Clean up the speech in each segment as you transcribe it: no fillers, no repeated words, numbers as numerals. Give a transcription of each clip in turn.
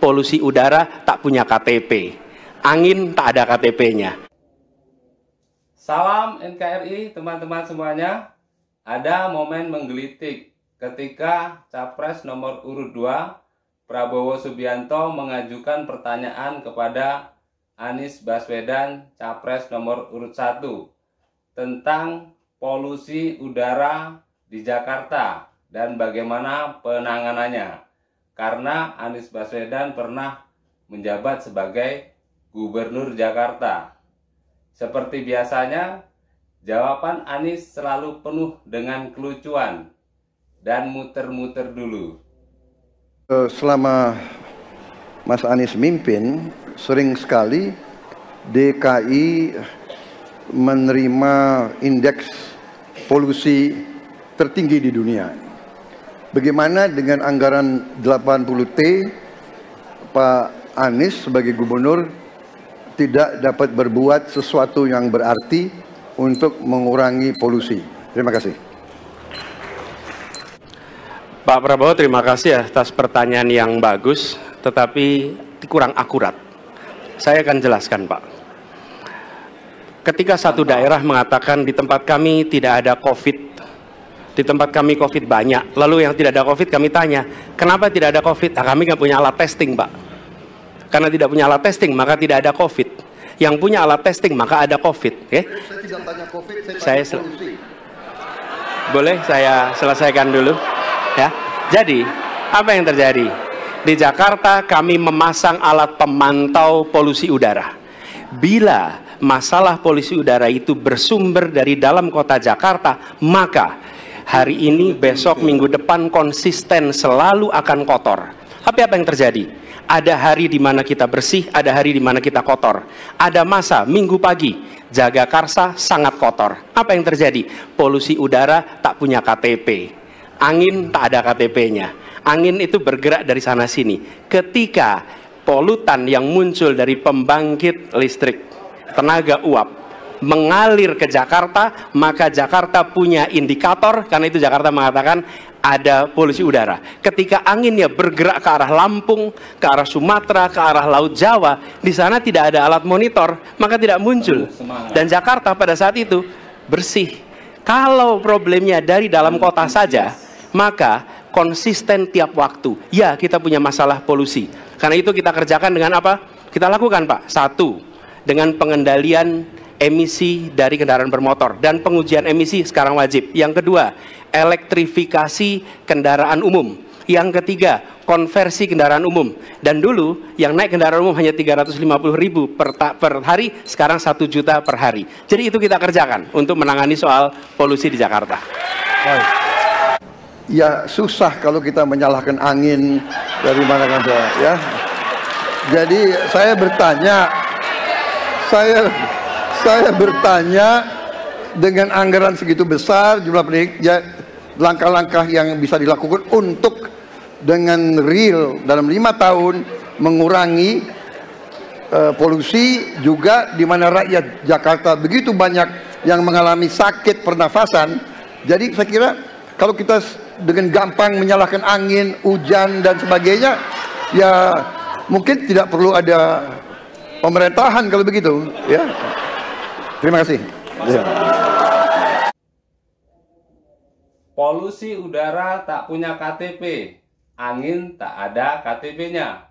polusi udara tak punya KTP, angin tak ada KTP-nya. Salam NKRI teman-teman semuanya. Ada momen menggelitik ketika Capres nomor urut 2 Prabowo Subianto mengajukan pertanyaan kepada Anies Baswedan Capres nomor urut 1 tentang polusi udara di Jakarta dan bagaimana penanganannya. Karena Anies Baswedan pernah menjabat sebagai Gubernur Jakarta. Seperti biasanya, jawaban Anies selalu penuh dengan kelucuan dan muter-muter dulu. Selama Mas Anies mimpin, sering sekali DKI menerima indeks polusi tertinggi di dunia. Bagaimana dengan anggaran 80T, Pak Anies sebagai gubernur tidak dapat berbuat sesuatu yang berarti untuk mengurangi polusi? Terima kasih. Pak Prabowo, terima kasih atas pertanyaan yang bagus, tetapi kurang akurat. Saya akan jelaskan, Pak. Ketika satu daerah mengatakan di tempat kami tidak ada COVID, di tempat kami COVID banyak, lalu yang tidak ada COVID kami tanya, kenapa tidak ada COVID? Nah, kami nggak punya alat testing, Pak. Karena tidak punya alat testing, maka tidak ada COVID. Yang punya alat testing, maka ada COVID. Okay? Saya tidak tanya COVID, saya tanya polusi. Boleh saya selesaikan dulu? Ya. Jadi, apa yang terjadi? Di Jakarta kami memasang alat pemantau polusi udara. Bila masalah polusi udara itu bersumber dari dalam kota Jakarta, maka hari ini, besok, minggu depan konsisten selalu akan kotor. Tapi apa yang terjadi? Ada hari di mana kita bersih, ada hari di mana kita kotor. Ada masa minggu pagi, Jagakarsa sangat kotor. Apa yang terjadi? Polusi udara tak punya KTP, angin tak ada KTP-nya. Angin itu bergerak dari sana sini. Ketika polutan yang muncul dari pembangkit listrik tenaga uap mengalir ke Jakarta, maka Jakarta punya indikator, karena itu Jakarta mengatakan ada polusi udara. Ketika anginnya bergerak ke arah Lampung, ke arah Sumatera, ke arah Laut Jawa, di sana tidak ada alat monitor, maka tidak muncul. Dan Jakarta pada saat itu bersih. Kalau problemnya dari dalam kota saja, maka konsisten tiap waktu. Ya, kita punya masalah polusi. Karena itu kita kerjakan dengan apa? Kita lakukan, Pak. Satu, dengan pengendalian emisi dari kendaraan bermotor. Dan pengujian emisi sekarang wajib. Yang kedua, elektrifikasi kendaraan umum. Yang ketiga, konversi kendaraan umum. Dan dulu, yang naik kendaraan umum hanya 350.000 per hari, sekarang 1 juta per hari. Jadi itu kita kerjakan untuk menangani soal polusi di Jakarta. Ya susah kalau kita menyalahkan angin dari mana-mana, ya. Jadi saya bertanya, saya bertanya, dengan anggaran segitu besar, jumlah pendidik, ya, langkah-langkah yang bisa dilakukan untuk dengan real dalam 5 tahun mengurangi polusi, juga di mana rakyat Jakarta begitu banyak yang mengalami sakit pernafasan. Jadi saya kira kalau kita dengan gampang menyalahkan angin, hujan dan sebagainya, ya mungkin tidak perlu ada pemerintahan kalau begitu, ya. Terima kasih. Ya. Polusi udara tak punya KTP, angin tak ada KTP-nya.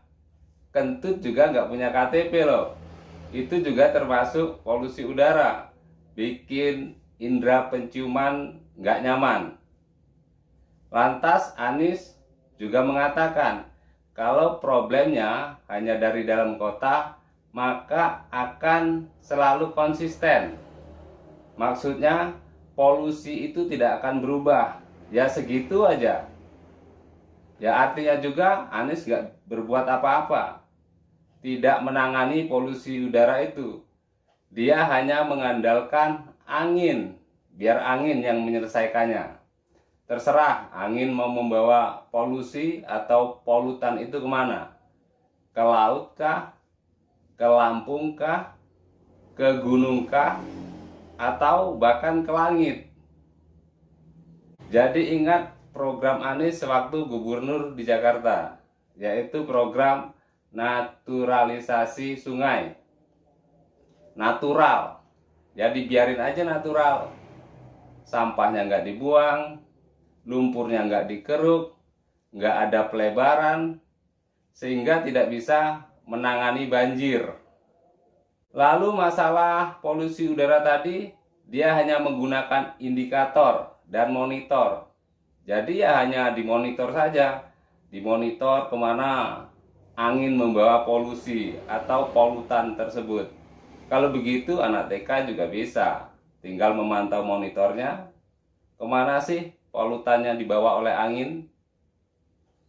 Kentut juga nggak punya KTP loh. Itu juga termasuk polusi udara, bikin indera penciuman nggak nyaman. Lantas Anies juga mengatakan kalau problemnya hanya dari dalam kota, maka akan selalu konsisten. Maksudnya polusi itu tidak akan berubah, ya segitu aja. Ya artinya juga Anies nggak berbuat apa-apa, tidak menangani polusi udara itu. Dia hanya mengandalkan angin, biar angin yang menyelesaikannya. Terserah angin mau membawa polusi atau polutan itu kemana? Ke laut kah? Ke Lampung kah? Ke gunung kah? Atau bahkan ke langit? Jadi ingat program Anies sewaktu gubernur di Jakarta, yaitu program naturalisasi sungai. Natural, jadi biarin aja natural. Sampahnya nggak dibuang, lumpurnya nggak dikeruk, nggak ada pelebaran, sehingga tidak bisa menangani banjir. Lalu masalah polusi udara tadi, dia hanya menggunakan indikator dan monitor. Jadi ya hanya dimonitor saja, dimonitor kemana angin membawa polusi atau polutan tersebut. Kalau begitu anak TK juga bisa, tinggal memantau monitornya, kemana sih polutannya dibawa oleh angin.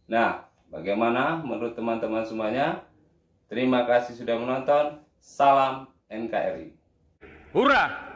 Nah, bagaimana menurut teman-teman semuanya? Terima kasih sudah menonton. Salam NKRI. Hurrah!